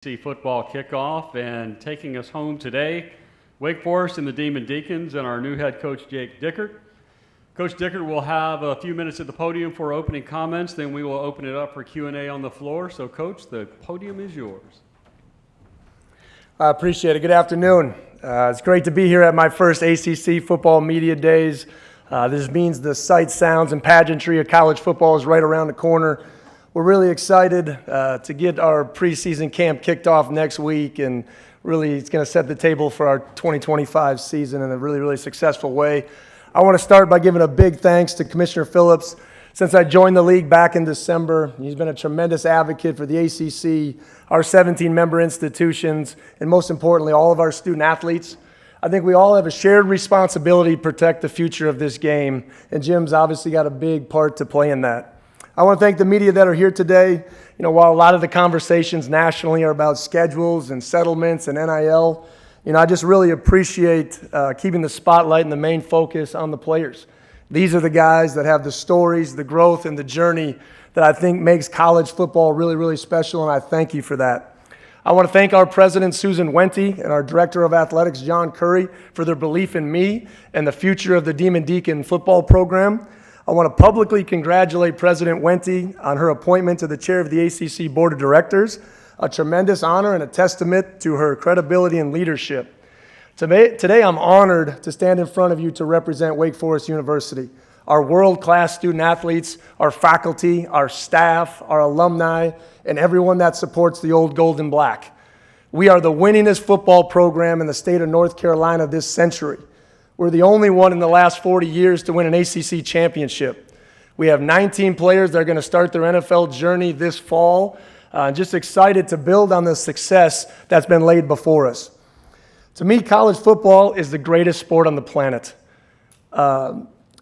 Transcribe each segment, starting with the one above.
ACC football kickoff, and taking us home today, Wake Forest and the Deacons and our new head coach, Dickert. Coach Dickert will have a few minutes at the podium for opening comments, then we will open it up for Q&A on the floor. So, Coach, the podium is yours. I appreciate it. Good afternoon. It's great to be here at my first ACC football media days. This means the sights, sounds, and pageantry of college football is right around the corner. We're really excited to get our preseason camp kicked off next week, and really it's going to set the table for our 2025 season in a really successful way. I want to start by giving a big thanks to Commissioner Phillips. Since I joined the league back in December, he's been a tremendous advocate for the ACC, our 17-member institutions, and most importantly, all of our student athletes. I think we all have a shared responsibility to protect the future of this game, and Jim's obviously got a big part to play in that. I want to thank the media that are here today. While a lot of the conversations nationally are about schedules and settlements and NIL, I just really appreciate keeping the spotlight and the main focus on the players. These are the guys that have the stories, the growth, and the journey that I think makes college football really special, and I thank you for that. I want to thank our president, Susan Wente, and our director of athletics, John Curry, for their belief in me and the future of the Deacon football program. I want to publicly congratulate President Wente on her appointment to the chair of the ACC Board of Directors, a tremendous honor and a testament to her credibility and leadership. Today I'm honored to stand in front of you to represent Wake Forest University, our world-class student athletes, our faculty, our staff, our alumni, and everyone that supports the old gold and black. We are the winningest football program in the state of North Carolina this century. We're the only one in the last 40 years to win an ACC championship. We have 19 players that are going to start their NFL journey this fall. Just excited to build on the success that's been laid before us. To me, college football is the greatest sport on the planet.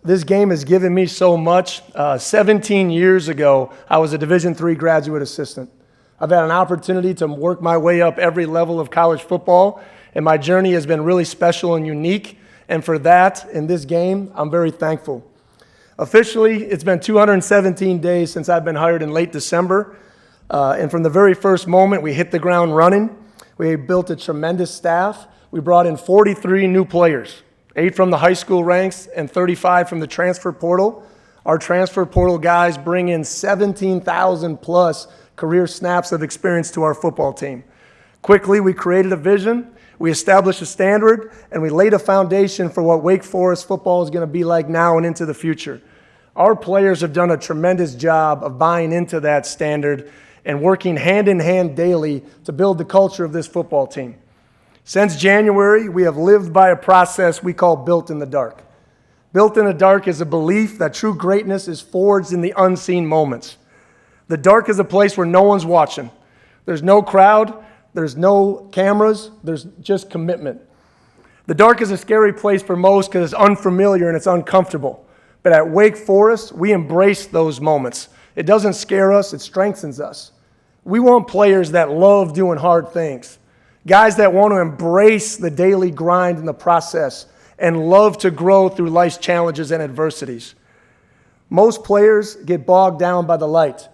This game has given me so much. 17 years ago, I was a Division III graduate assistant. I've had an opportunity to work my way up every level of college football, and my journey has been really special and unique. And for that, in this game, I'm very thankful. Officially, it's been 217 days since I've been hired in late December. And from the very first moment, we hit the ground running. We built a tremendous staff. We brought in 43 new players, 8 from the high school ranks and 35 from the transfer portal. Our transfer portal guys bring in 17,000 plus career snaps of experience to our football team. Quickly, we created a vision. We established a standard, and we laid a foundation for what Wake Forest football is going to be like now and into the future. Our players have done a tremendous job of buying into that standard and working hand in hand daily to build the culture of this football team. Since January, we have lived by a process we call Built in the Dark. Built in the Dark is a belief that true greatness is forged in the unseen moments. The dark is a place where no one's watching. There's no crowd. There's no cameras, there's just commitment. The dark is a scary place for most because it's unfamiliar and it's uncomfortable. But at Wake Forest, we embrace those moments. It doesn't scare us, it strengthens us. We want players that love doing hard things, guys that want to embrace the daily grind and the process and love to grow through life's challenges and adversities. Most players get bogged down by the light,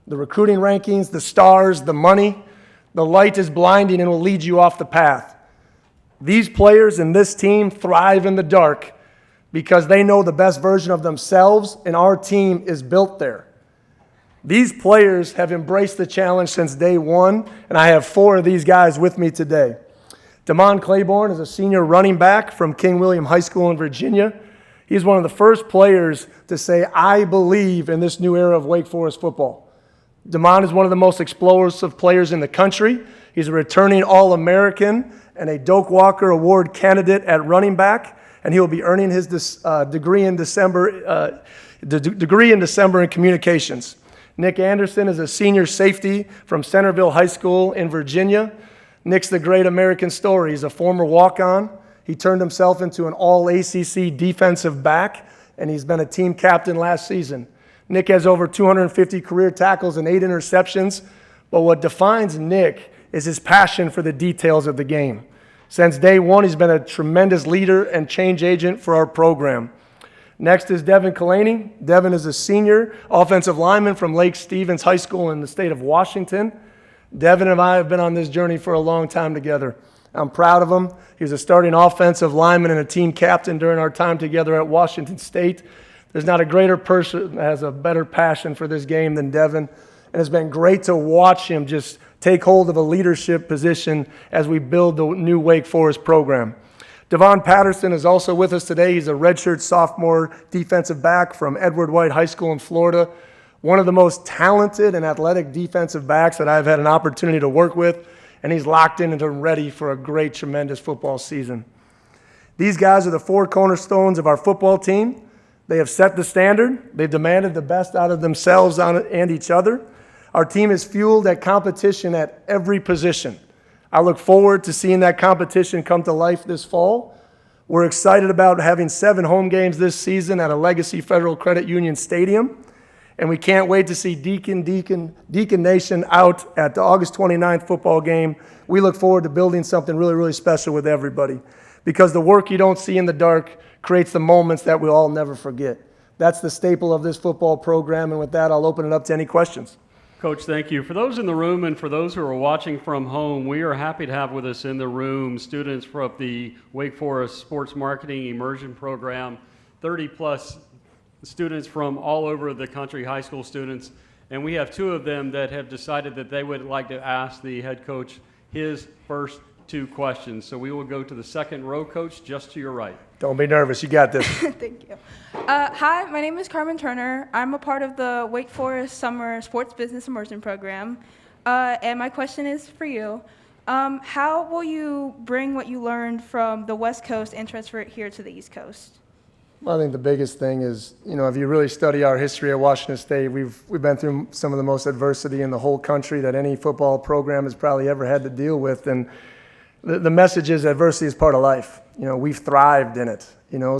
the recruiting rankings, the stars, the money. The light is blinding and will lead you off the path. These players and this team thrive in the dark because they know the best version of themselves, and our team is built there. These players have embraced the challenge since day one, and I have 4 of these guys with me today. Damon Claiborne is a senior running back from King William High School in Virginia. He's one of the first players to say, "I believe in this new era of Wake Forest football." Damon is one of the most explosive players in the country. He's a returning All-American and a Doak Walker Award candidate at running back, and he will be earning his degree in December in communications. Nick Anderson is a senior safety from Centerville High School in Virginia. Nick's the great American story. He's a former walk-on. He turned himself into an All-ACC defensive back, and he's been a team captain last season. Nick has over 250 career tackles and 8 interceptions, but what defines Nick is his passion for the details of the game. Since day one, he's been a tremendous leader and change agent for our program. Next is Devin Kalani. Devin is a senior offensive lineman from Lake Stevens High School in the state of Washington. Devin and I have been on this journey for a long time together. I'm proud of him. He was a starting offensive lineman and a team captain during our time together at Washington State. There's not a greater person that has a better passion for this game than Devin. And it's been great to watch him just take hold of a leadership position as we build the new Wake Forest program. Devon Patterson is also with us today. He's a redshirt sophomore defensive back from Edward White High School in Florida. One of the most talented and athletic defensive backs that I've had an opportunity to work with, and he's locked in and ready for a great, tremendous football season. These guys are the four cornerstones of our football team. They have set the standard. They've demanded the best out of themselves and each other. Our team is fueled at competition at every position. I look forward to seeing that competition come to life this fall. We're excited about having 7 home games this season at a Legacy Federal Credit Union Stadium. And we can't wait to see Deacon Nation out at the August 29th football game. We look forward to building something really, really special with everybody, because the work you don't see in the dark creates the moments that we'll all never forget. That's the staple of this football program, and with that, I'll open it up to any questions. Coach, thank you. For those in the room and for those who are watching from home, we are happy to have with us in the room students from the Wake Forest Sports Marketing Immersion Program, 30-plus students from all over the country, high school students, and we have 2 of them that have decided that they would like to ask the head coach his first 2 questions. So we will go to the second row, Coach, just to your right. Don't be nervous. You got this. Thank you. Hi, my name is Carmen Turner. I'm a part of the Wake Forest Summer Sports Business Immersion Program, and my question is for you. How will you bring what you learned from the West Coast and transfer it here to the East Coast? Well, I think the biggest thing is, if you really study our history at Washington State, we've been through some of the most adversity in the whole country that any football program has probably ever had to deal with. And the message is adversity is part of life. We've thrived in it.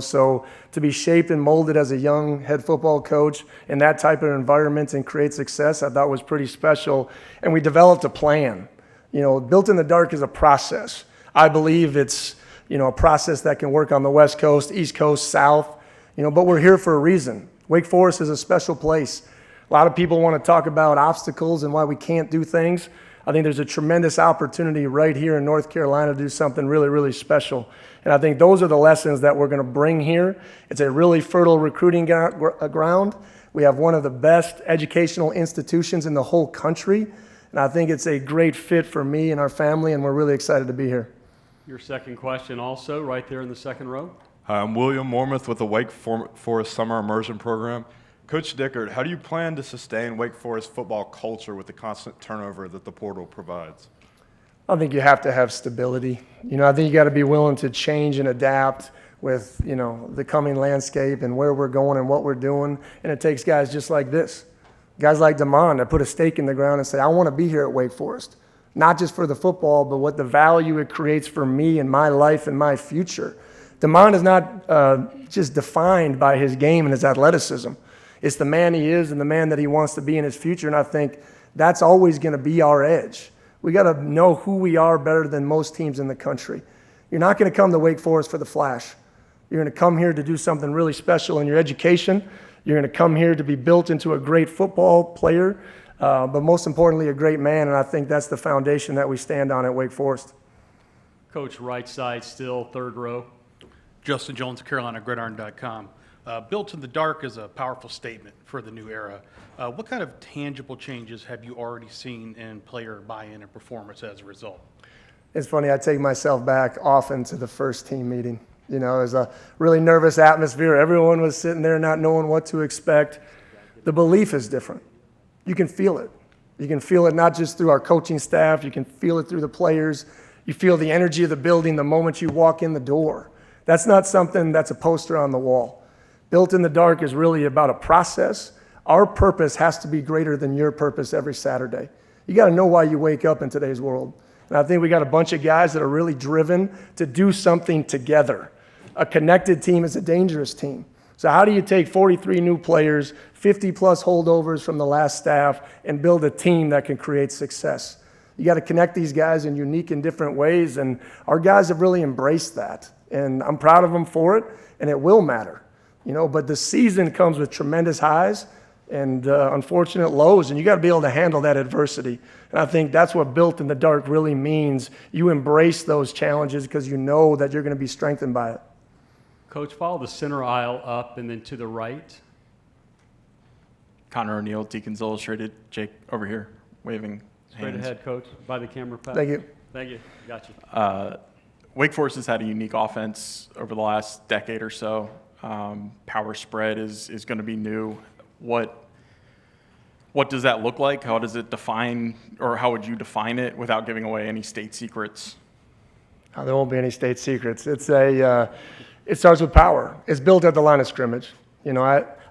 So to be shaped and molded as a young head football coach in that type of environment and create success, I thought was pretty special. And we developed a plan. Built in the Dark is a process. I believe it's a process that can work on the West Coast, East Coast, South, but we're here for a reason. Wake Forest is a special place. A lot of people want to talk about obstacles and why we can't do things. I think there's a tremendous opportunity right here in North Carolina to do something really, really special. And I think those are the lessons that we're going to bring here. It's a really fertile recruiting ground. We have one of the best educational institutions in the whole country. And I think it's a great fit for me and our family, and we're really excited to be here. Your second question also, right there in the second row. Hi, I'm William Mormouth with the Wake Forest Summer Immersion Program. Coach Dickert, how do you plan to sustain Wake Forest football culture with the constant turnover that the portal provides? I think you have to have stability. I think you got to be willing to change and adapt with, the coming landscape and where we're going and what we're doing. And it takes guys just like this, guys like Damon that put a stake in the ground and say, I want to be here at Wake Forest. Not just for the football, but what the value it creates for me and my life and my future. Damon is not just defined by his game and his athleticism. It's the man he is and the man that he wants to be in his future, and I think that's always going to be our edge. We got to know who we are better than most teams in the country. You're not going to come to Wake Forest for the flash. You're going to come here to do something really special in your education. You're going to come here to be built into a great football player, but most importantly, a great man, and I think that's the foundation that we stand on at Wake Forest. Coach, right side still, third row. Justin Jones, CarolinaGridiron.com. Built in the Dark is a powerful statement for the new era. What kind of tangible changes have you already seen in player buy-in and performance as a result? It's funny, I take myself back often to the first team meeting. It was a really nervous atmosphere. Everyone was sitting there not knowing what to expect. The belief is different. You can feel it. You can feel it not just through our coaching staff. You can feel it through the players. You feel the energy of the building the moment you walk in the door. That's not something that's a poster on the wall. Built in the Dark is really about a process. Our purpose has to be greater than your purpose every Saturday. You got to know why you wake up in today's world. And I think we got a bunch of guys that are really driven to do something together. A connected team is a dangerous team. So how do you take 43 new players, 50-plus holdovers from the last staff, and build a team that can create success? You got to connect these guys in unique and different ways, and our guys have really embraced that. And I'm proud of them for it, and it will matter. But the season comes with tremendous highs and unfortunate lows, and you got to be able to handle that adversity. And I think that's what built in the dark really means. You embrace those challenges because you know that you're going to be strengthened by it. Coach, follow the center aisle up and then to the right. Connor O'Neill, Deacons Illustrated. Jake over here, waving Straight hands. ahead, Coach, by the camera. Pat. Thank you. Thank you. Got you. Wake Forest has had a unique offense over the last decade or so. Power spread is going to be new. What does that look like? How does it define, or how would you define it without giving away any state secrets? There won't be any state secrets. It starts with power. It's built at the line of scrimmage.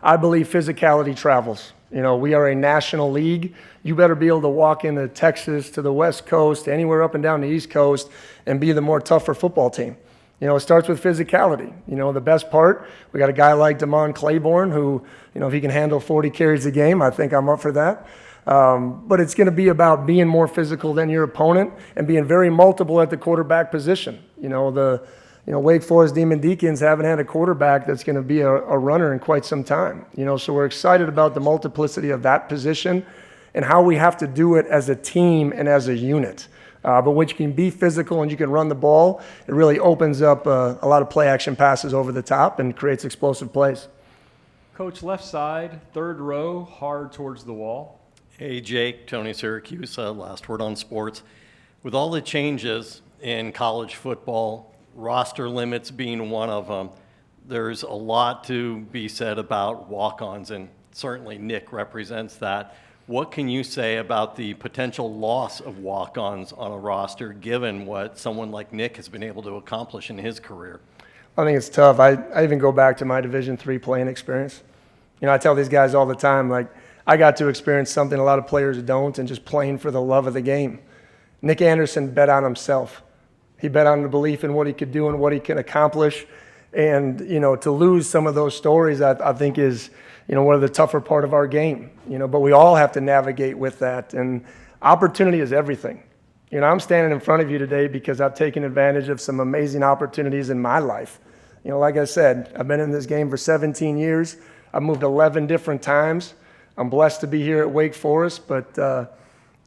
I believe physicality travels. We are a national league. You better be able to walk into Texas, to the West Coast, anywhere up and down the East Coast, and be the more tougher football team. It starts with physicality. The best part, we got a guy like Damon Claiborne who, if he can handle 40 carries a game, I think I'm up for that. But it's going to be about being more physical than your opponent and being very multiple at the quarterback position. Wake Forest Demon Deacons haven't had a quarterback that's going to be a runner in quite some time. So we're excited about the multiplicity of that position and how we have to do it as a team and as a unit. But when you can be physical and you can run the ball, it really opens up a lot of play action passes over the top and creates explosive plays. Coach, left side, third row, hard towards the wall. Hey, Jake, Tony Syracuse, Last Word on Sports. With all the changes in college football, roster limits being one of them, there's a lot to be said about walk-ons, and certainly Nick represents that. What can you say about the potential loss of walk-ons on a roster, given what someone like Nick has been able to accomplish in his career? I think it's tough. I even go back to my Division III playing experience. I tell these guys all the time, I got to experience something a lot of players don't, and just playing for the love of the game. Nick Anderson bet on himself. He bet on the belief in what he could do and what he can accomplish. And, to lose some of those stories, I think is, one of the tougher part of our game. But we all have to navigate with that. And opportunity is everything. I'm standing in front of you today because I've taken advantage of some amazing opportunities in my life. Like I said, I've been in this game for 17 years. I've moved 11 different times. I'm blessed to be here at Wake Forest, but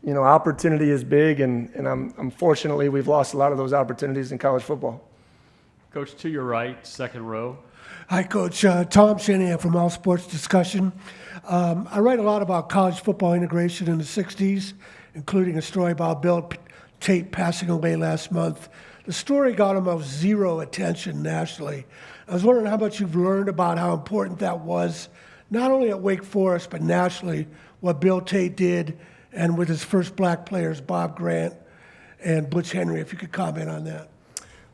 opportunity is big, and unfortunately, we've lost a lot of those opportunities in college football. Coach, to your right, second row. Hi, Coach. Tom Shanahan from All Sports Discussion. I write a lot about college football integration in the 60s, including a story about Bill Tate passing away last month. The story got almost zero attention nationally. I was wondering how much you've learned about how important that was, not only at Wake Forest, but nationally, what Bill Tate did, and with his first black players, Bob Grant and Butch Henry, if you could comment on that.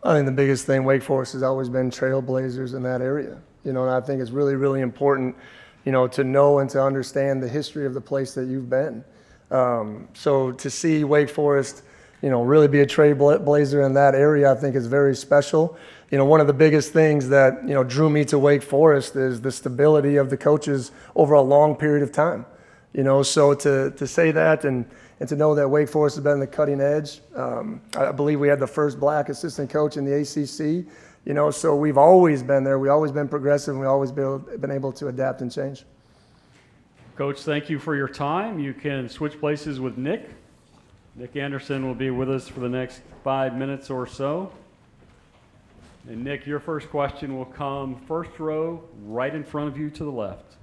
I think the biggest thing, Wake Forest has always been trailblazers in that area. And I think it's really, really important, to know and to understand the history of the place that you've been. So to see Wake Forest, really be a trailblazer in that area, I think is very special. One of the biggest things that, drew me to Wake Forest is the stability of the coaches over a long period of time. So to say that and to know that Wake Forest has been on the cutting edge. I believe we had the first black assistant coach in the ACC. So we've always been there. We've always been progressive, and we've always been able to adapt and change. Coach, thank you for your time. You can switch places with Nick. Nick Anderson will be with us for the next 5 minutes or so. And Nick, your first question will come first row, right in front of you to the left.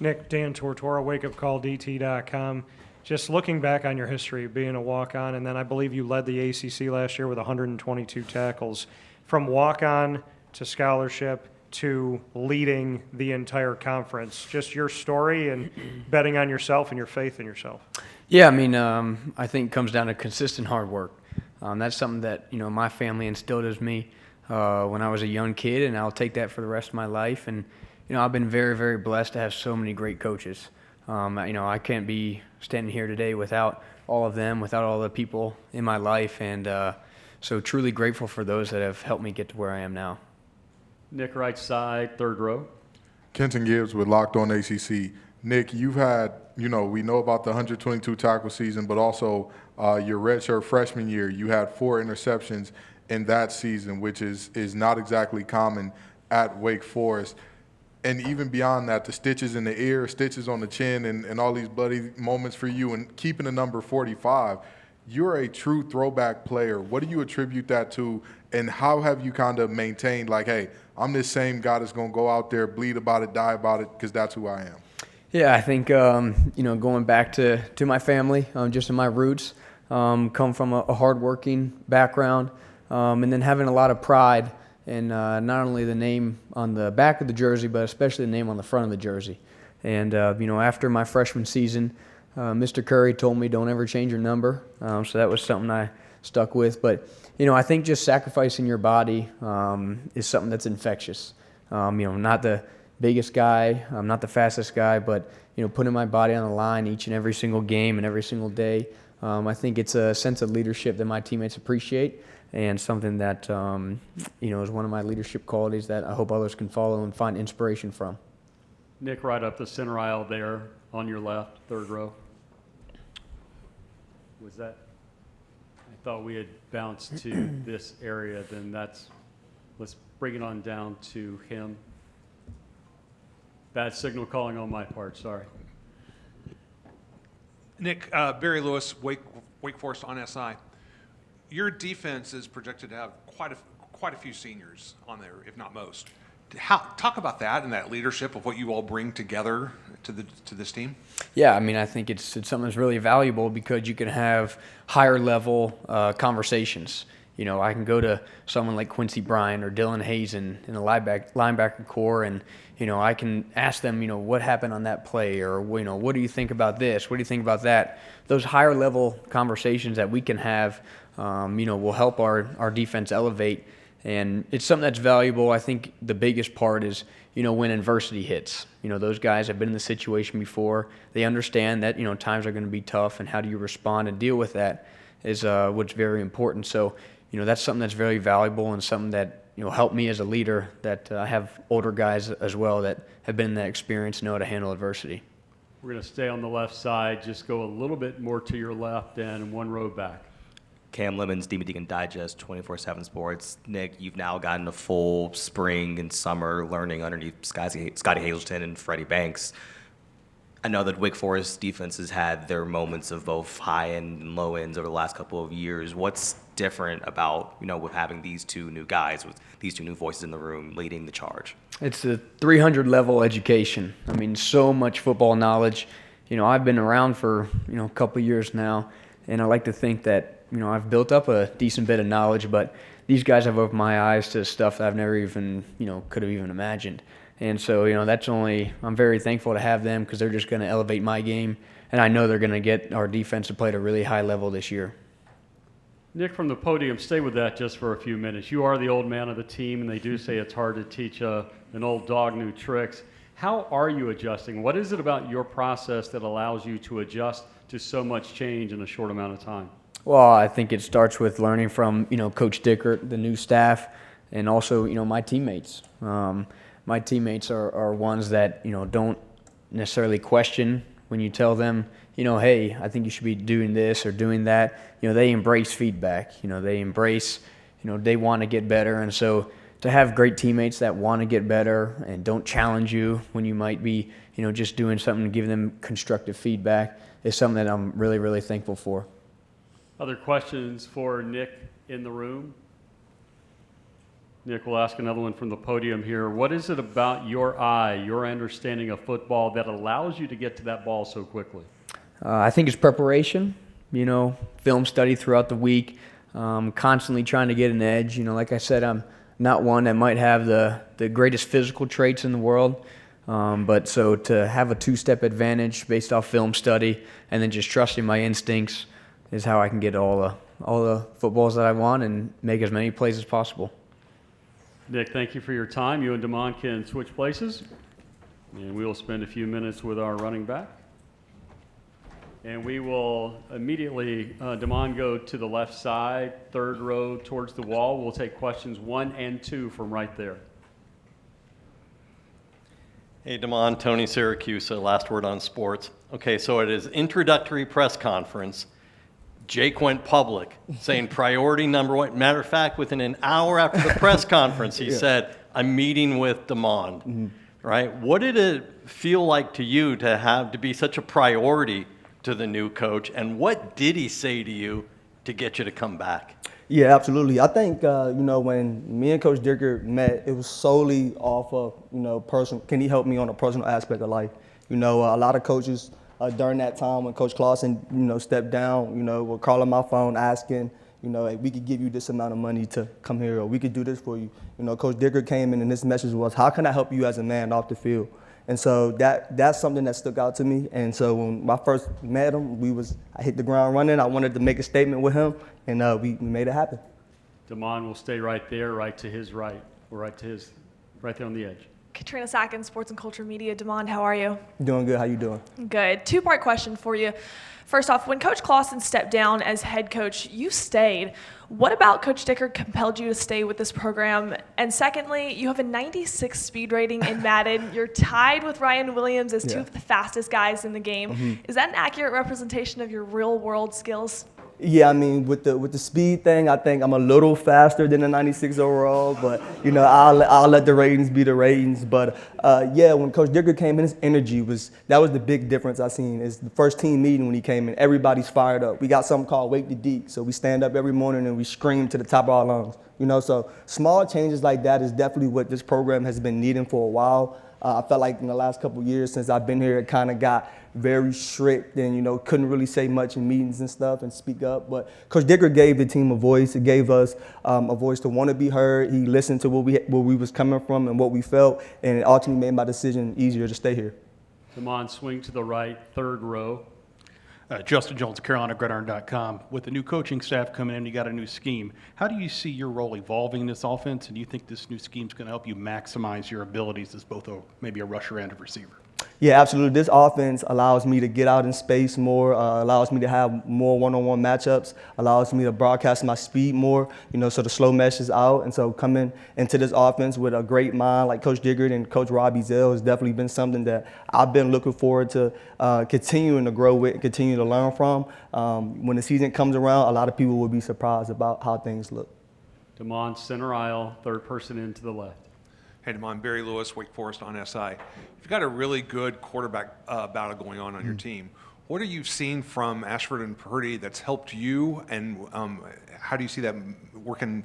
Nick, Dan Tortora, wakeupcalldt.com. Just looking back on your history of being a walk-on, and then I believe you led the ACC last year with 122 tackles. From walk-on to scholarship to leading the entire conference, just your story and betting on yourself and your faith in yourself. Yeah, I think it comes down to consistent hard work. That's something that, my family instilled in me when I was a young kid, and I'll take that for the rest of my life. And I've been very, very blessed to have so many great coaches. I can't be standing here today without all of them, without all the people in my life, and so truly grateful for those that have helped me get to where I am now. Nick, right side, third row. Kenton Gibbs with Locked On ACC. Nick, you've had, we know about the 122 tackle season, but also your redshirt freshman year, you had 4 interceptions in that season, which is not exactly common at Wake Forest. and even beyond that, the stitches in the ear, stitches on the chin, and all these bloody moments for you, and keeping the number 45, you're a true throwback player. What do you attribute that to, and how have you kind of maintained, like, hey, I'm this same guy that's going to go out there, bleed about it, die about it, because that's who I am? Yeah, I think, going back to my family, just in my roots, come from a hardworking background, and then having a lot of pride in not only the name on the back of the jersey, but especially the name on the front of the jersey. And, after my freshman season, Mr. Curry told me don't ever change your number, so that was something I stuck with. But, I think just sacrificing your body is something that's infectious. Not the biggest guy, I'm not the fastest guy, but, putting my body on the line each and every single game and every single day, I think it's a sense of leadership that my teammates appreciate, and something that, is one of my leadership qualities that I hope others can follow and find inspiration from. Nick, right up the center aisle there on your left, third row. Was that? I thought we had bounced to this area, then let's bring it on down to him. Bad signal calling on my part, sorry. Nick, Barry Lewis, Wake Forest on SI. Your defense is projected to have quite a few seniors on there, if not most. Talk about that and that leadership of what you all bring together to this team. Yeah, I think it's something that's really valuable because you can have higher level conversations. I can go to someone like Quincy Bryan or Dylan Hazen in the linebacker core, and I can ask them, what happened on that play, or what do you think about this? What do you think about that? Those higher level conversations that we can have, will help our defense elevate, and it's something that's valuable. I think the biggest part is, when adversity hits. Those guys have been in the situation before. They understand that, times are going to be tough, and how do you respond and deal with that is what's very important. So, that's something that's very valuable, and something that, helped me as a leader, that I have older guys as well that have been in that experience, know how to handle adversity. We're going to stay on the left side, just go a little bit more to your left and one row back. Cam Lemons, Deacon Digest, 24/7 Sports. Nick, you've now gotten a full spring and summer learning underneath Scotty Hazelton and Freddie Banks. I know that Wake Forest defenses had their moments of both high end and low ends over the last couple of years. What's different about, with having these two new guys, with these two new voices in the room leading the charge? It's a 300 level education. So much football knowledge. I've been around for, a couple years now, and I like to think that, I've built up a decent bit of knowledge, but these guys have opened my eyes to stuff that I've never even, could have even imagined. And so, I'm very thankful to have them, because they're just going to elevate my game, and I know they're going to get our defense to play at a really high level this year. Nick, from the podium, stay with that just for a few minutes. You are the old man of the team, and they do say it's hard to teach an old dog new tricks. How are you adjusting? What is it about your process that allows you to adjust to so much change in a short amount of time? Well, I think it starts with learning from, Coach Dickert, the new staff, and also, my teammates. My teammates are ones that, don't necessarily question when you tell them, hey, I think you should be doing this or doing that. They embrace feedback. They embrace, they want to get better. And so to have great teammates that want to get better and don't challenge you when you might be, just doing something to give them constructive feedback is something that I'm really, really thankful for. Other questions for Nick in the room? Nick, we'll ask another one from the podium here. What is it about your eye, your understanding of football, that allows you to get to that ball so quickly? I think it's preparation, film study throughout the week, constantly trying to get an edge. Like I said, I'm not one that might have the greatest physical traits in the world, but so to have a two-step advantage based off film study and then just trusting my instincts is how I can get all the footballs that I want and make as many plays as possible. Nick, thank you for your time. You and Damon can switch places, and we will spend a few minutes with our running back. And we will immediately, Damon, go to the left side, third row towards the wall. We'll take questions 1 and 2 from right there. Hey, Damon, Tony Syracuse, last word on sports. Okay, so at his introductory press conference, Jake went public, saying priority number one. Matter of fact, within an hour after the press conference, he said, I'm meeting with Damon. right? What did it feel like to you to be such a priority to the new coach, and what did he say to you to get you to come back? Yeah, absolutely. I think, when me and Coach Dickert met, it was solely off of, personal, can he help me on a personal aspect of life? A lot of coaches during that time when Coach Clausen, stepped down, were calling my phone asking, hey, we could give you this amount of money to come here, or we could do this for you. Coach Dickert came in and his message was, how can I help you as a man off the field? And so that's something that stuck out to me. And so when I first met him, I hit the ground running. I wanted to make a statement with him, and we made it happen. Damon will stay right there, right to his right, or right there on the edge. Katrina Sackins, Sports and Culture Media. Demond, how are you? Doing good. How you doing? Good. Two-part question for you. First off, when Coach Clausen stepped down as head coach, you stayed. What about Coach Dickert compelled you to stay with this program? And secondly, you have a 96 speed rating in Madden. You're tied with Ryan Williams as two of the fastest guys in the game. Mm-hmm. Is that an accurate representation of your real-world skills? Yeah, I mean, with the speed thing, I think I'm a little faster than the 96 overall, but, I'll let the ratings be the ratings. But, when Coach Dickert came in, his energy that was the big difference I seen. Is the first team meeting when he came in, everybody's fired up. We got something called Wake the Deke, so we stand up every morning and we scream to the top of our lungs. So small changes like that is definitely what this program has been needing for a while. I felt like in the last couple of years since I've been here, it kind of got very strict and, couldn't really say much in meetings and stuff and speak up. But Coach Dickert gave the team a voice. It gave us a voice to want to be heard. He listened to where we was coming from and what we felt, and it ultimately made my decision easier to stay here. Damon, swing to the right, third row. Justin Jones, CarolinaGridiron.com. With the new coaching staff coming in, you got a new scheme. How do you see your role evolving in this offense, and do you think this new scheme is going to help you maximize your abilities as both maybe a rusher and a receiver? Yeah, absolutely. This offense allows me to get out in space more, allows me to have more one-on-one matchups, allows me to broadcast my speed more, so the slow mesh is out. And so coming into this offense with a great mind like Coach Dickert and Coach Robbie Zell has definitely been something that I've been looking forward to continuing to grow with, continue to learn from. When the season comes around, a lot of people will be surprised about how things look. Damon, center aisle, third person in to the left. Hey, Damon, Barry Lewis, Wake Forest on SI. You've got a really good quarterback battle going on your team. What have you seen from Ashford and Purdy that's helped you, and how do you see that working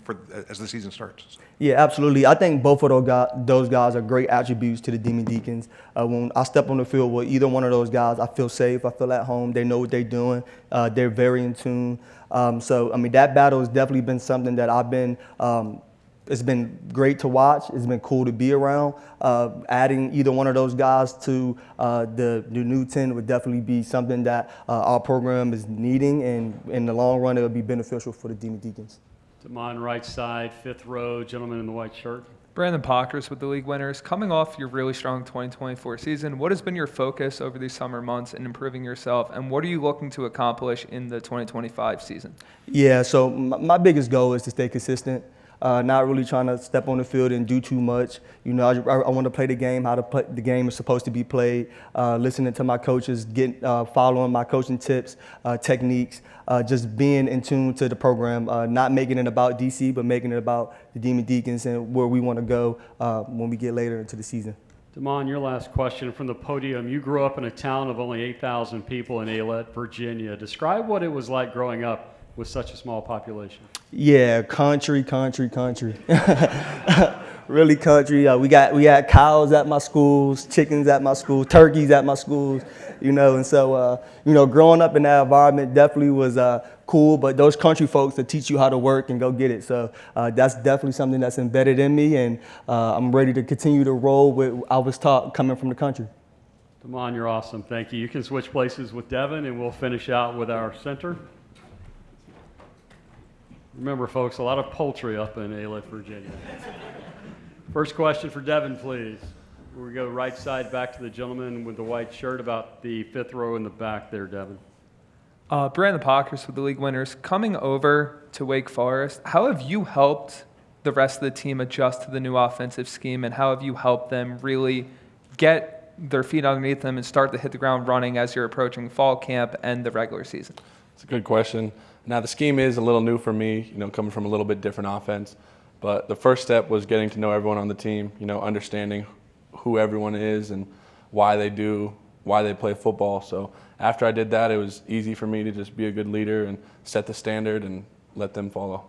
as the season starts? Yeah, absolutely. I think both of those guys are great attributes to the Demon Deacons. When I step on the field with either one of those guys, I feel safe. I feel at home. They know what they're doing. They're very in tune. That battle has definitely been something that I've been it's been great to watch. It's been cool to be around. Adding either one of those guys to the new 10 would definitely be something that our program is needing, and in the long run, it will be beneficial for the Demon Deacons. Damon, right side, fifth row, gentleman in the white shirt. Brandon Pockers with the league winners. Coming off your really strong 2024 season, what has been your focus over these summer months in improving yourself, and what are you looking to accomplish in the 2025 season? Yeah, so my biggest goal is to stay consistent. Not really trying to step on the field and do too much. I want to play the game how the game is supposed to be played, listening to my coaches, following my coaching tips, techniques, just being in tune to the program, not making it about DC, but making it about the Demon Deacons and where we want to go when we get later into the season. Damon, your last question from the podium. You grew up in a town of only 8,000 people in Aylett, Virginia. Describe what it was like growing up with such a small population. Yeah, country. Really country. We had cows at my schools, chickens at my schools, turkeys at my schools, and so, growing up in that environment definitely was cool, but those country folks that teach you how to work and go get it. So that's definitely something that's embedded in me, and I'm ready to continue to roll with what I was taught coming from the country. Damon, you're awesome. Thank you. You can switch places with Devin, and we'll finish out with our center. Remember, folks, a lot of poultry up in Aylett, Virginia. First question for Devin, please. We go right side back to the gentleman with the white shirt, about the fifth row in the back there, Devin. Brandon Pockers with the league winners. Coming over to Wake Forest, how have you helped the rest of the team adjust to the new offensive scheme, and how have you helped them really get their feet underneath them and start to hit the ground running as you're approaching fall camp and the regular season? It's a good question. Now, the scheme is a little new for me, coming from a little bit different offense. But the first step was getting to know everyone on the team, understanding who everyone is and why they play football. So after I did that, it was easy for me to just be a good leader and set the standard and let them follow.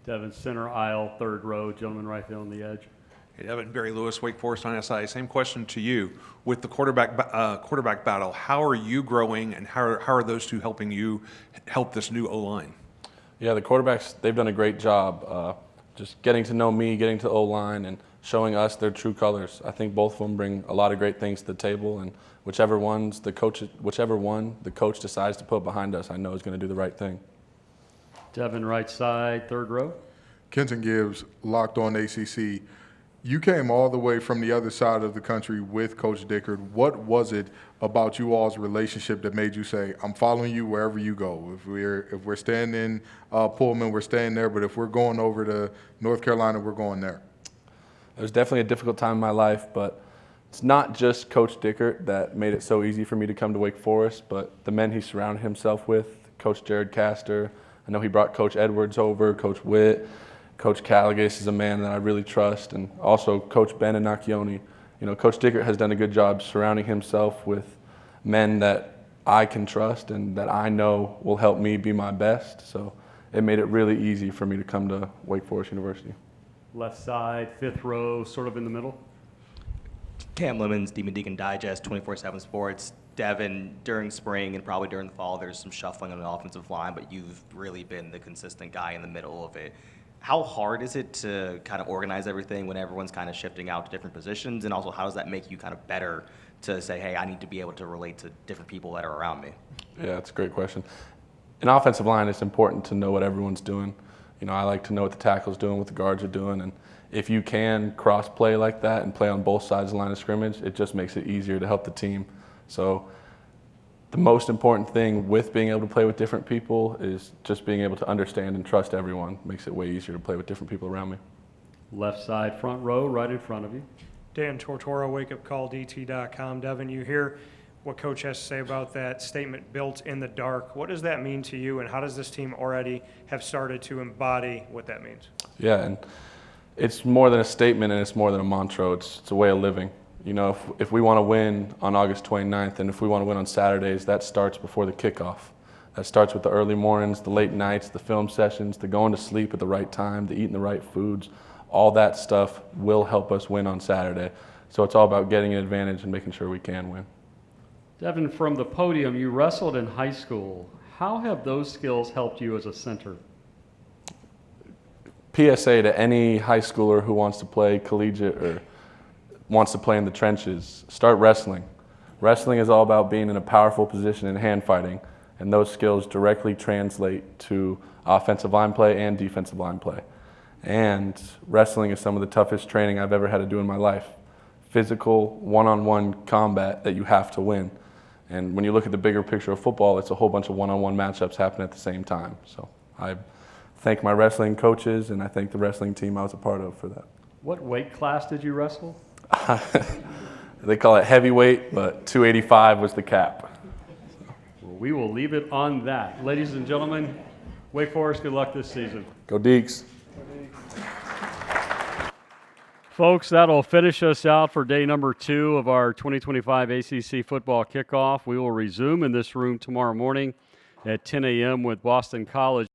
Devin, center aisle, third row, gentleman right there on the edge. Hey, Devin, Barry Lewis, Wake Forest on SI. Same question to you. With the quarterback battle, how are you growing, and how are those two helping you help this new O-line? Yeah, the quarterbacks, they've done a great job just getting to know me, getting to O-line, and showing us their true colors. I think both of them bring a lot of great things to the table, and whichever one the coach decides to put behind us, I know is going to do the right thing. Devin, right side, third row. Kenton Gibbs, Locked On ACC. You came all the way from the other side of the country with Coach Dickert. What was it about you all's relationship that made you say, I'm following you wherever you go? If we're staying in Pullman, we're staying there, but if we're going over to North Carolina, we're going there? It was definitely a difficult time in my life, but it's not just Coach Dickert that made it so easy for me to come to Wake Forest, but the men he surrounded himself with, Coach Jared Castor. I know he brought Coach Edwards over, Coach Witt. Coach Callagis is a man that I really trust, and also Coach Ben Anacchione. You know, Coach Dickert has done a good job surrounding himself with men that I can trust and that I know will help me be my best. So it made it really easy for me to come to Wake Forest University. Left side, fifth row, sort of in the middle. Cam Lemons, Demon Deacon Digest, 24/7 Sports. Devin, during spring and probably during the fall, there's some shuffling on the offensive line, but you've really been the consistent guy in the middle of it. How hard is it to kind of organize everything when everyone's kind of shifting out to different positions? And also, how does that make you kind of better to say, hey, I need to be able to relate to different people that are around me? Yeah, that's a great question. In offensive line, it's important to know what everyone's doing. You know, I like to know what the tackle's doing, what the guards are doing, and if you can cross-play like that and play on both sides of the line of scrimmage, it just makes it easier to help the team. So the most important thing with being able to play with different people is just being able to understand and trust everyone. Makes it way easier to play with different people around me. Left side, front row, right in front of you. Dan Tortora, wakeupcalldt.com. Devin, you hear what Coach has to say about that statement, built in the dark. What does that mean to you, and how does this team already have started to embody what that means? Yeah, and it's more than a statement and it's more than a mantra. It's a way of living. You know, if we want to win on August 29th and if we want to win on Saturdays, that starts before the kickoff. That starts with the early mornings, the late nights, the film sessions, the going to sleep at the right time, the eating the right foods. All that stuff will help us win on Saturday. So it's all about getting an advantage and making sure we can win. Devin, from the podium, you wrestled in high school. How have those skills helped you as a center? PSA to any high schooler who wants to play collegiate or wants to play in the trenches, start wrestling. Wrestling is all about being in a powerful position in hand fighting, and those skills directly translate to offensive line play and defensive line play. And wrestling is some of the toughest training I've ever had to do in my life. Physical, one-on-one combat that you have to win. And when you look at the bigger picture of football, it's a whole bunch of one-on-one matchups happening at the same time. So I thank my wrestling coaches, and I thank the wrestling team I was a part of for that. What weight class did you wrestle? They call it heavyweight, but 285 was the cap. Well, we will leave it on that. Ladies and gentlemen, Wake Forest, good luck this season. Go Deeks. Folks, that'll finish us out for day number 2 of our 2025 ACC football kickoff. We will resume in this room tomorrow morning at 10 a.m. with Boston College